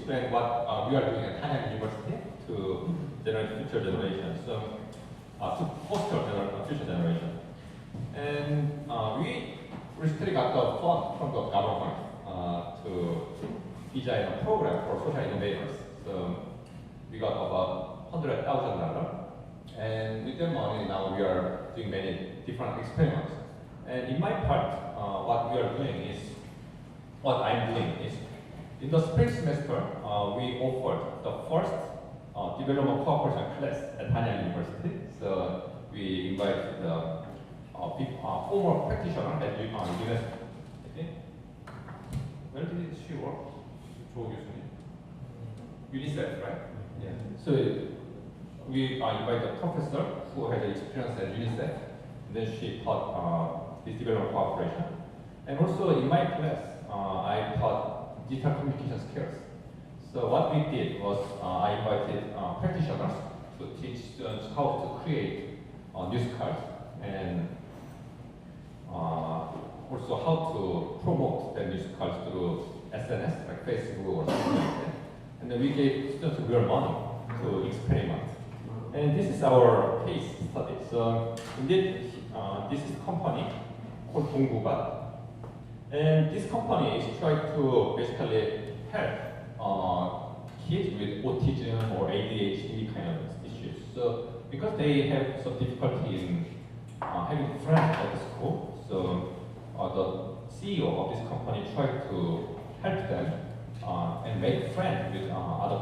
explain what we are doing at Hanyang University to generate future generations, to foster future generation. And we recently got the fund from the government to design a program for social innovators. So we got about $100,000, and with that money now we are doing many different experiments. And in my part, what I'm doing is, in the spring semester, we offered the first development cooperation class at Hanyang University. So we invited the former practitioner at university. Where did she work? UNICEF, right? Yeah. So we invited a professor who has experience at UNICEF. And then she taught this development cooperation. And also in my class, I taught digital communication skills. So what we did was I invited practitioners to teach students how to create news cards and also how to promote the news cards through SNS, like Facebook or something like that. And then we gave students real money to experiment. And this is our case study. So indeed, this is a company called 동구가. And this company is trying to basically help kids with autism or ADHD kind of issues. So because they have some difficulty in having friends at the school, so the CEO of this company tried to help them and make friends with other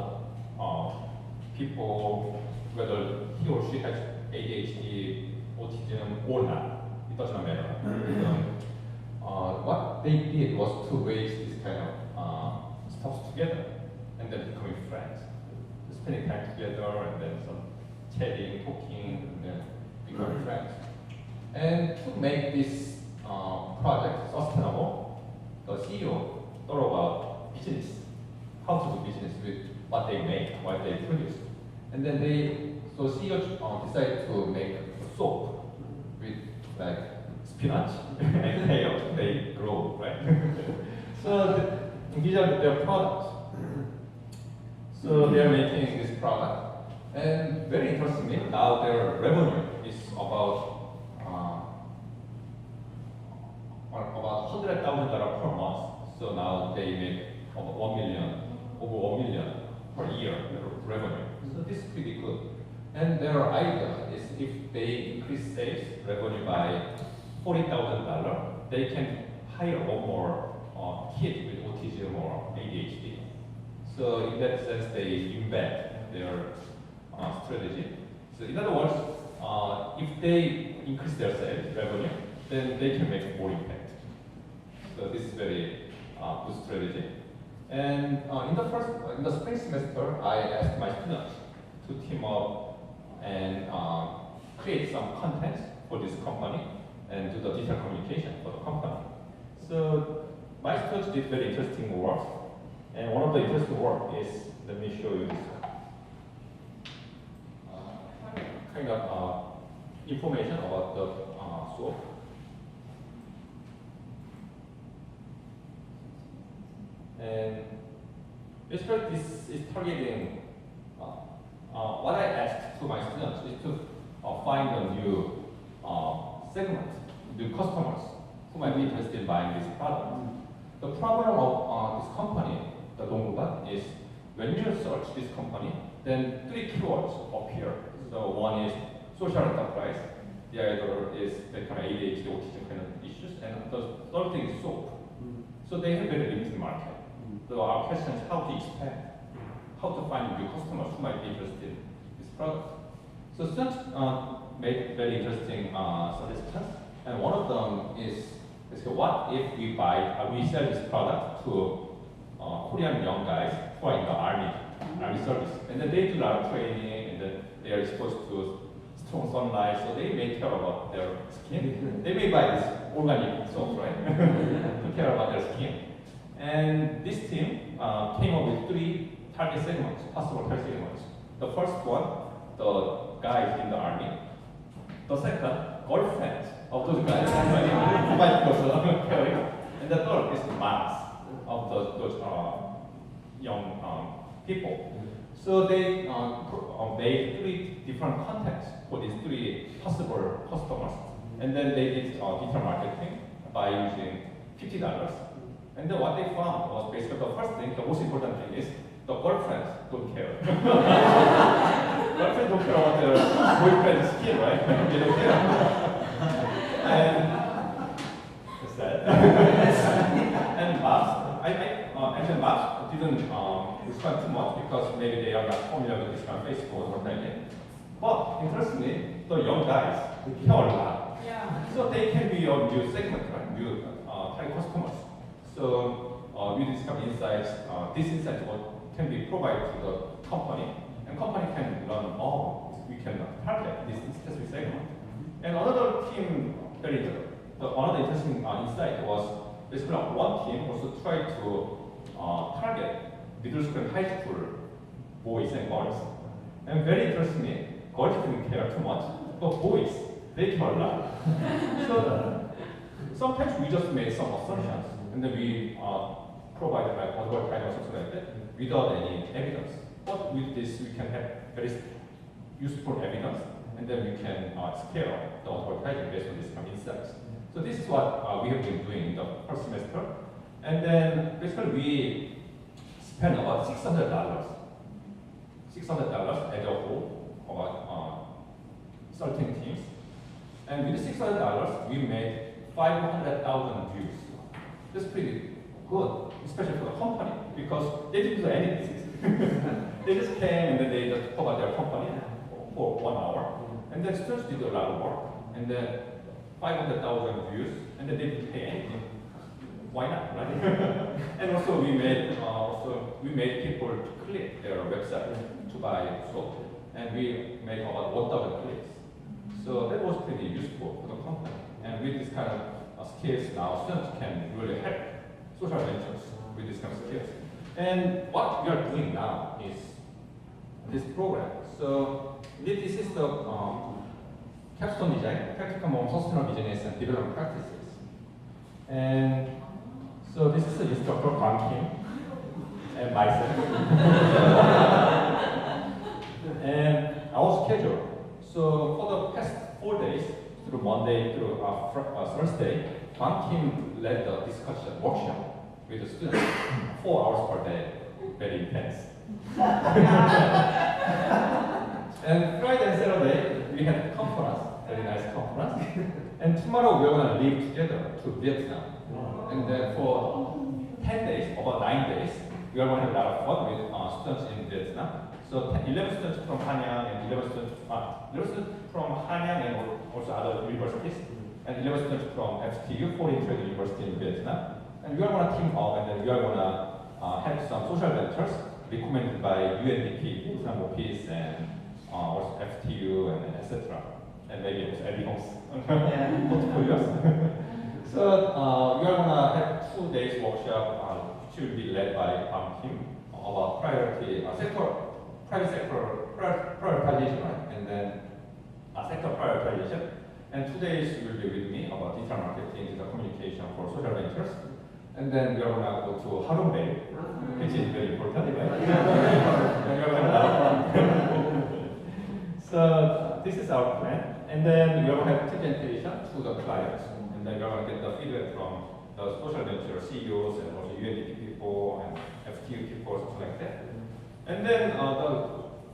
people, whether he or she has ADHD, autism or not. It doesn't matter. What they did was to raise this kind of stuff together and then becoming friends, spending time together and then some chatting, talking, and then becoming friends. And to make this project sustainable, the CEO thought about business, how to do business with what they make, what they produce. And then so CEO decided to make soap with like spinach and kale. They grow, right? So these are their products. So they are making this product, and very interestingly, now their revenue is about $100,000 per month. So now they make over $1 million per year revenue. So this is pretty good. And their idea is if they increase sales revenue by $40,000, they can hire one more kid with autism or ADHD. So in that sense, they embed their strategy. So in other words, if they increase their sales revenue, then they can make more impact. So this is very good strategy. And in the spring semester, I asked my students to team up and create some content for this company and do the digital communication for the company. So my students did very interesting work, and one of the interesting work is, let me show you this kind of information about the soap. And basically this is targeting, what I asked to my students is to find a new segment, new customers who might be interested in buying this product. The problem of this company, the 동구가, is when you search this company, then 3 keywords appear. So one is social enterprise, the other is the kind of ADHD, autism kind of issues, and the third thing is soap. So they have very limited market. So our question is how to expand, how to find new customers who might be interested in this product. So students made very interesting suggestions, and one of them is what if we sell this product to Korean young guys who are in the army service, and then they do a lot of training, and then they are exposed to strong sunlight, so they may care about their skin. They may buy this organic soap, right? To care about their skin. And this team came up with 3 target segments, possible target segments. The first one, the guys in the army. The second, girlfriends of those guys who might caring. And the third is the moms of those young people. So they made 3 different contacts for these 3 possible customers, and then they did digital marketing by using $50. And then what they found was basically the first thing, the most important thing is the girlfriends don't care. Girlfriends don't care about their boyfriend's skin, right? They don't care. And what's that? And Maps, actually Maps didn't respond too much because maybe they are not familiar with this kind of Facebook or something. But interestingly, the young guys care a lot. Yeah. So they can be a new segment, right? New target customers. So with this kind of insights, this insight can be provided to the company, and company can learn, oh, we can target this specific segment. And another team, another interesting insight was basically one team also tried to target middle school and high school boys and girls. And very interestingly, girls didn't care too much, but boys, they care a lot. So sometimes we just made some assumptions, and then we provided like advertising or something like that without any evidence. But with this, we can have very useful evidence, and then we can scale the advertising based on this kind of insights. So this is what we have been doing in the first semester. And then basically we spent about $600 as a whole about 13 teams. And with the $600, we made 500,000 views. That's pretty good, especially for the company, because they didn't do anything. They just came and then they just covered their company for 1 hour. And then students did a lot of work. And then 500,000 views, and then they didn't pay anything. Why not, right? And also we made people to click their website to buy soap, and we made about 1,000 clicks. So that was pretty useful for the company. And with this kind of skills now, students can really help social ventures with this kind of skills. And what we are doing now is this program. So this is the capstone design, practical more sustainable business and development practices. And so this is the instructor, Kwang Kim, and myself. And our schedule. So for the past 4 days, through Monday through Thursday, Kwang Kim led the discussion workshop with the students, 4 hours per day, very intense. And Friday and Saturday, we had a conference, very nice conference. And tomorrow we're going to leave together to Vietnam. And then for 10 days, about 9 days, we are going to have a lot of fun with students in Vietnam. So 11 students from Hanyang and 11 students from Hanyang and also other universities, and 11 students from FTU, Foreign Trade University in Vietnam. And we are going to team up, and then we are going to have some social ventures recommended by UNDP, Vietnam Office, and also FTU, and etc. And maybe also Eddie's portfolios. So we are going to have 2 days workshop, which will be led by Kim about private sector prioritization, right? And then sector prioritization. And 2 days will be with me about digital marketing, digital communication for social ventures. And then we are going to go to Harun Bay, which is very important, right? And we are going to have a lot of fun. So this is our plan. And then we are going to have presentation to the clients. And then we are going to get the feedback from the social venture CEOs and also UNDP people and FTU people, something like that. And then the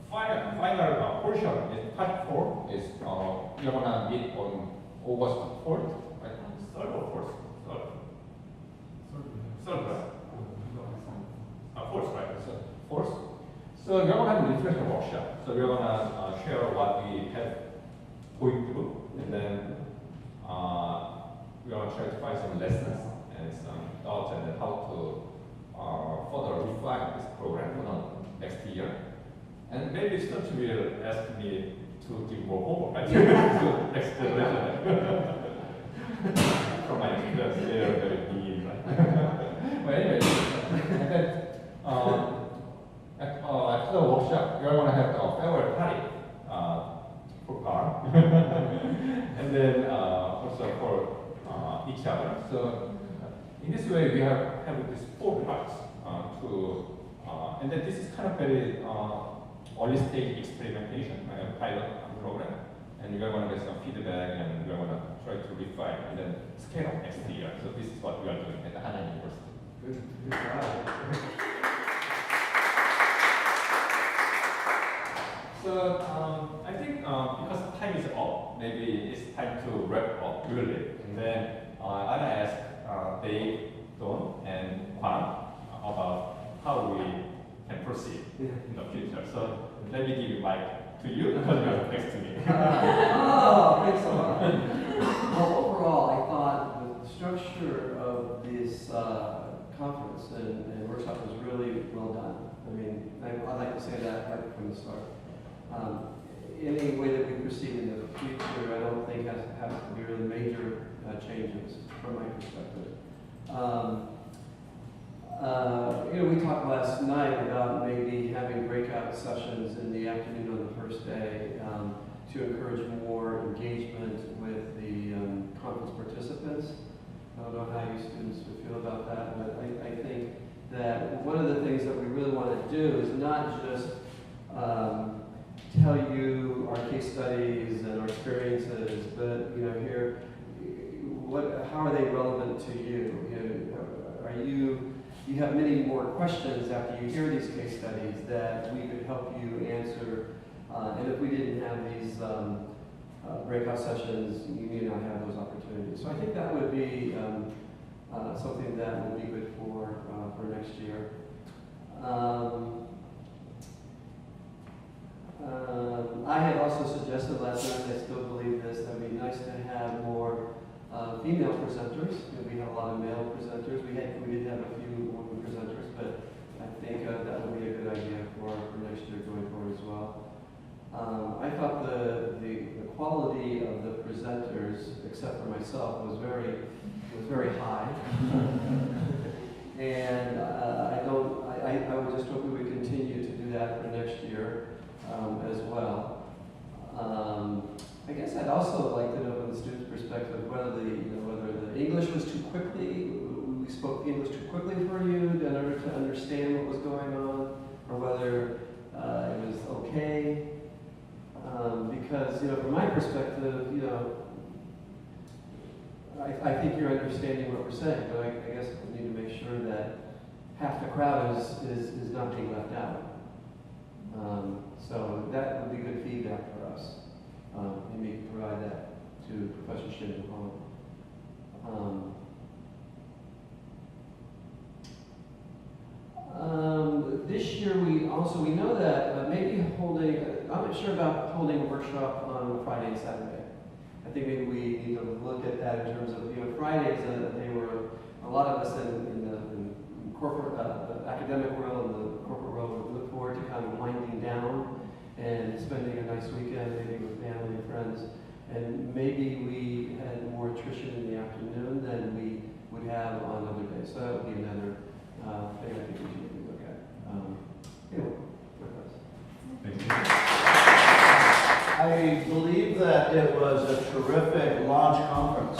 final portion is part 4 is we are going to meet on August 4th, right? 3rd or 4th? 3rd, right? 4th, right? 4th. So we are going to have a reflection workshop. So we are going to share what we have going through, and then we are going to try to find some lessons and some thoughts and then how to further refine this program for the next year. And maybe students will ask me to give more homework, right? To next generation. From my experience, they are very mean, right? But anyway, and then after the workshop, we are going to have a farewell party for car, and then also for each other. So in this way, we have these 4 parts to And then this is kind of very early stage experimentation, pilot program. And you're going to get some feedback and you're going to try to refine and then scale up next year. So this is what we are doing at the Hanyang University. Good job. So I think because time is up, maybe it's time to wrap up really. And then I'll ask Dave, Don, and Kwan about how we can proceed in the future. So let me give the mic to you because you are next to me. Thanks a lot. Well, overall, I thought the structure of this conference and workshop was really well done. I mean, I'd like to say that right from the start. Any way that we proceed in the future, I don't think has to be really major changes from my perspective. We talked last night about maybe having breakout sessions in the afternoon on the first day to encourage more engagement with the conference participants. I don't know how you students would feel about that, but I think that one of the things that we really want to do is not just tell you our case studies and our experiences, but hear how are they relevant to you? You have many more questions after you hear these case studies that we could help you answer. And if we didn't have these breakout sessions, you may not have those opportunities. So I think that would be something that would be good for next year. I had also suggested last night, I still believe this, that it would be nice to have more female presenters. We have a lot of male presenters. We did have a few women presenters, but I think that would be a good idea for next year going forward as well. I thought the quality of the presenters, except for myself, was very high. And I would just hope we would continue to do that for next year as well. I guess I'd also like to know from the student's perspective whether the English was too quickly, we spoke English too quickly for you in order to understand what was going on, or whether it was okay. Because from my perspective, I think you're understanding what we're saying, but I guess we need to make sure that half the crowd is not being left out. So that would be good feedback for us. And we can provide that to Professor Shin and Hong. This year we know that maybe I'm not sure about holding a workshop on Friday and Saturday. I think maybe we need to look at that in terms of, Fridays, they were, a lot of us in the corporate, the academic world and the corporate world would look forward to kind of winding down and spending a nice weekend, maybe with family and friends. And maybe we had more attrition in the afternoon than we would have on other days. So that would be another thing I think we should maybe look at. Thank you. I believe that it was a terrific launch conference,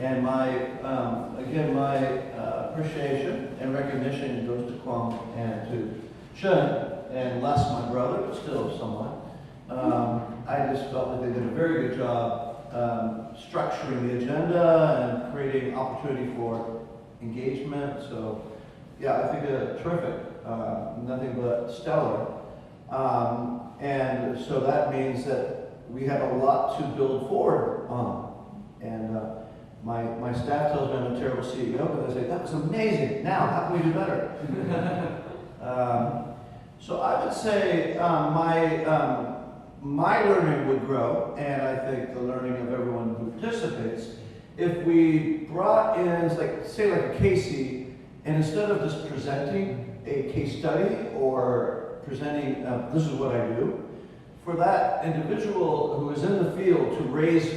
and my appreciation and recognition goes to Kwong and to Shun, and Les, my brother, but still somewhat. I just felt that they did a very good job structuring the agenda and creating opportunity for engagement. So, yeah, I think terrific, nothing but stellar. And so that means that we have a lot to build forward on. And my staff tells me I'm a terrible CEO, but they say, that was amazing. Now, how can we do better? So I would say my learning would grow, and I think the learning of everyone who participates, if we brought in, say a Casey, and instead of just presenting a case study or presenting, this is what I do, for that individual who is in the field to raise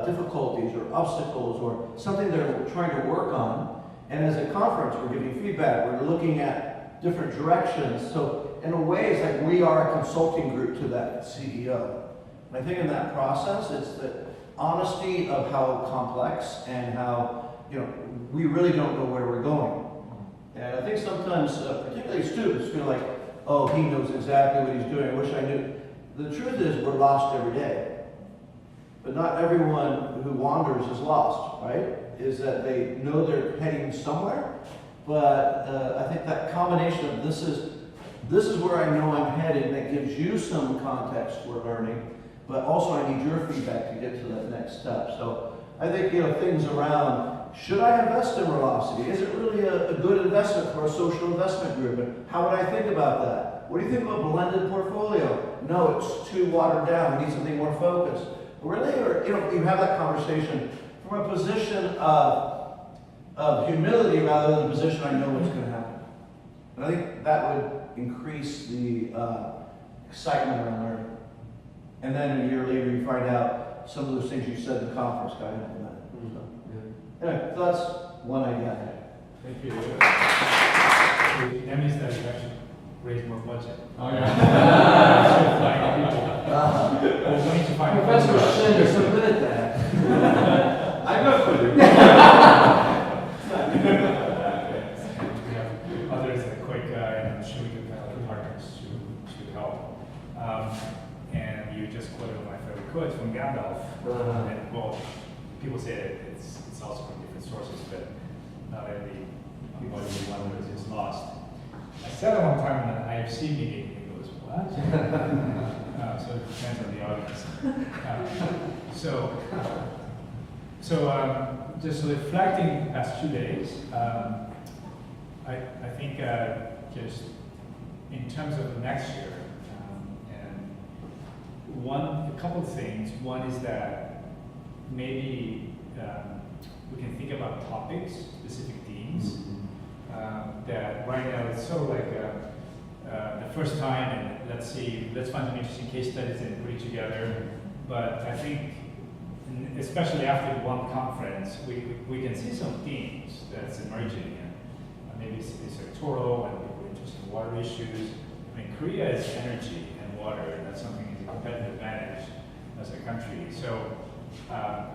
difficulties or obstacles or something they're trying to work on, and as a conference we're giving feedback, we're looking at different directions. So in a way, it's like we are a consulting group to that CEO. And I think in that process, it's the honesty of how complex and how, we really don't know where we're going. And I think sometimes, particularly students, feel like, oh, he knows exactly what he's doing, I wish I knew. The truth is, we're lost every day. But not everyone who wanders is lost, right? Is that they know they're heading somewhere, but I think that combination of this is where I know I'm headed, that gives you some context for learning, but also I need your feedback to get to that next step. So I think, things around, should I invest in Velocity? Is it really a good investment for a social investment group? And how would I think about that? What do you think of a blended portfolio? No, it's too watered down. We need something more focused. Really, or you have that conversation from a position of humility rather than a position I know what's going to happen. And I think that would increase the excitement around learning. And then a year later, you find out some of those things you said in the conference got implemented. So, anyway, so that's one idea I had. Thank you. That means that you actually raise more budget. Oh, yeah. We need to find Professor Shen is so good at that. I'm not good. We have others like Quick and I'm sure we can have other partners to help. And you just quoted one of my favorite quotes from Gandalf. And well, people say it's also from different sources, but not every people one is lost. I said it one time in an IFC meeting, and he goes, what? So it depends on the audience. Just reflecting the past 2 days, I think just in terms of next year, and a couple of things. One is that maybe we can think about topics, specific themes. That right now it's sort of like the first time, and let's find some interesting case studies and put it together. But I think, especially after one conference, we can see some themes that's emerging, and maybe it's sectoral and people interested in water issues. I mean, Korea is energy and water, and that's something that's a competitive advantage as a country. So, I'm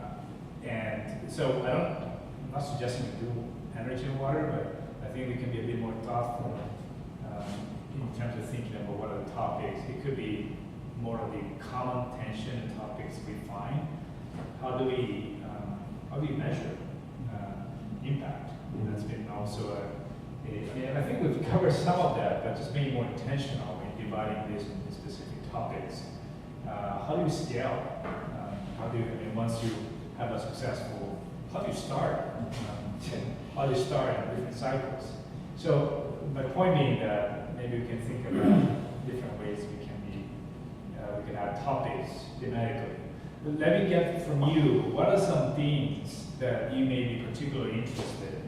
not suggesting we do energy and water, but I think we can be a bit more thoughtful in terms of thinking about what are the topics. It could be more of the common tension and topics we find. How do we measure impact? That's been also and I think we've covered some of that, but just being more intentional in dividing this into specific topics. How do you scale? Once you have a successful, how do you start? How do you start in different cycles? So my point being that maybe we can think about different ways we can add topics thematically. But let me get from you, what are some themes that you may be particularly interested in?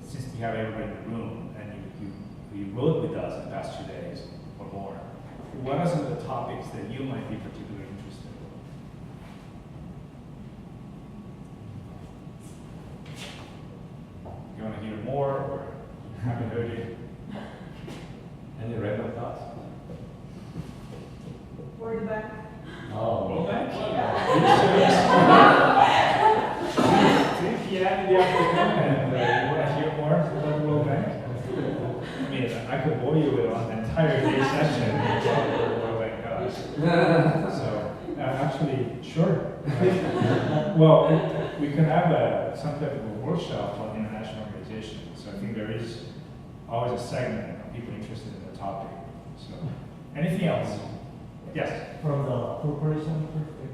Since you have everybody in the room and you rode with us in the past 2 days or more, what are some of the topics that you might be particularly interested in? You want to hear more, or haven't heard it? Any random thoughts? World Bank. Oh, World Bank? 3 p.m. in the afternoon, and you want to hear more about the World Bank? I mean, I could bore you with an entire day session about the World Bank does. So, actually, sure. Well, we can have some type of a workshop on international organization. So I think there is always a segment of people interested in the topic. So, anything else? Yes. From the corporation perspective.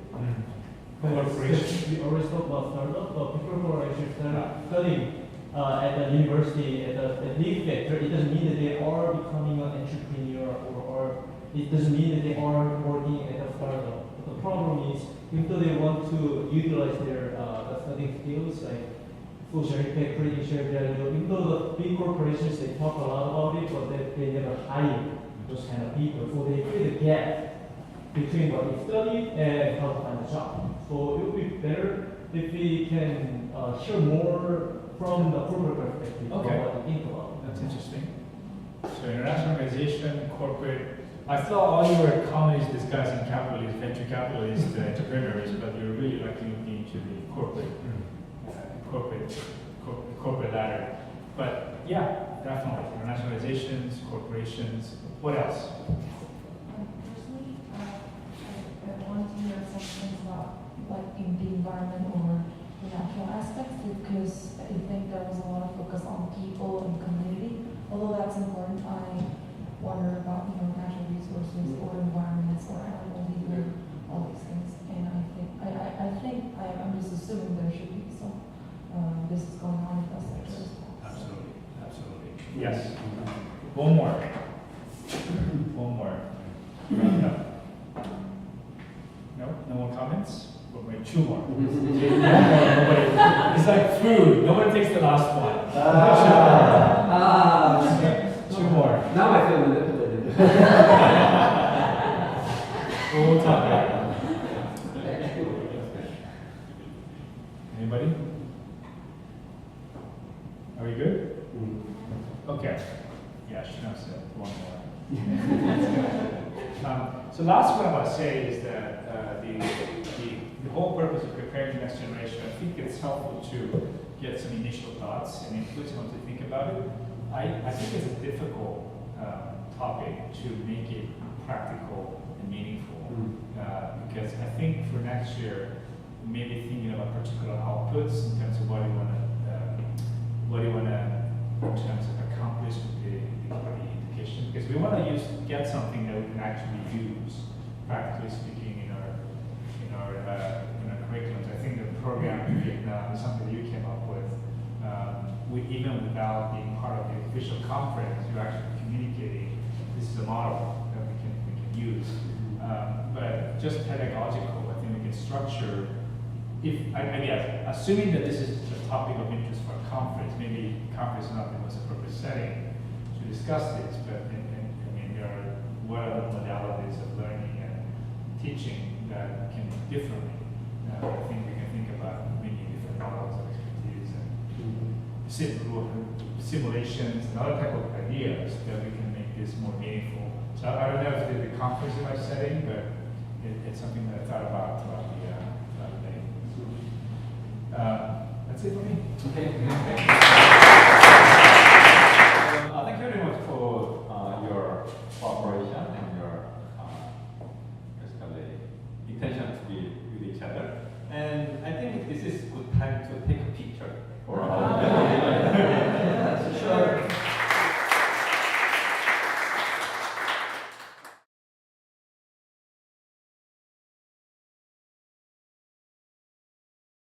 Corporation. We always talk about startup, but people who are actually studying at the university, at the lead factor, it doesn't mean that they are becoming an entrepreneur, or it doesn't mean that they are working at a startup. But the problem is, even though they want to utilize their studying skills, like social impact, creating shared value, even though the big corporations, they talk a lot about it, but they never hire those kind of people. So they create a gap between what we study and how to find a job. So it would be better if we can share more from the corporate perspective Okay. about what we think about. That's interesting. So international organization, corporate. I thought all you were commonly discussing capitalists, venture capitalists, entrepreneurs, but you're really looking into the corporate ladder. But yeah, definitely, internationalizations, corporations, what else? Personally, I want to hear some things about like in the environment or the natural aspects because I think there was a lot of focus on people and community. Although that's important, I wonder about natural resources or environments or animal behavior, all these things. And I'm just assuming there should be some business going on in that sector as well. Absolutely, absolutely. Yes. One more. One more. Round up. No more comments? Or maybe two more. It's like food. Nobody takes the last one. Two more. Now I feel manipulated. We'll talk about it. Anybody? Are we good? Okay. Yeah, Chanel said one more. So last what I want to say is that the whole purpose of preparing the next generation, I think it's helpful to get some initial thoughts and input someone to think about it. I think it's a difficult topic to make it practical and meaningful because I think for next year, maybe thinking about particular outputs in terms of what do you want to in terms of accomplish with the education, because we want to get something that we can actually use, practically speaking, in our curriculums. I think the program in Vietnam is something that you came up with. Even without being part of the official conference, you're actually communicating this is a model that we can use. But just pedagogical, I think we can structure. I guess, assuming that this is a topic of interest for a conference, maybe conference is not the most appropriate setting to discuss this, but what are the modalities of learning and teaching that can be differently? I think we can think about many different models of expertise and simulations and other type of ideas that we can make this more meaningful. So I don't know if the conference is the right setting, but it's something that I thought about throughout the day. That's it for me. Okay.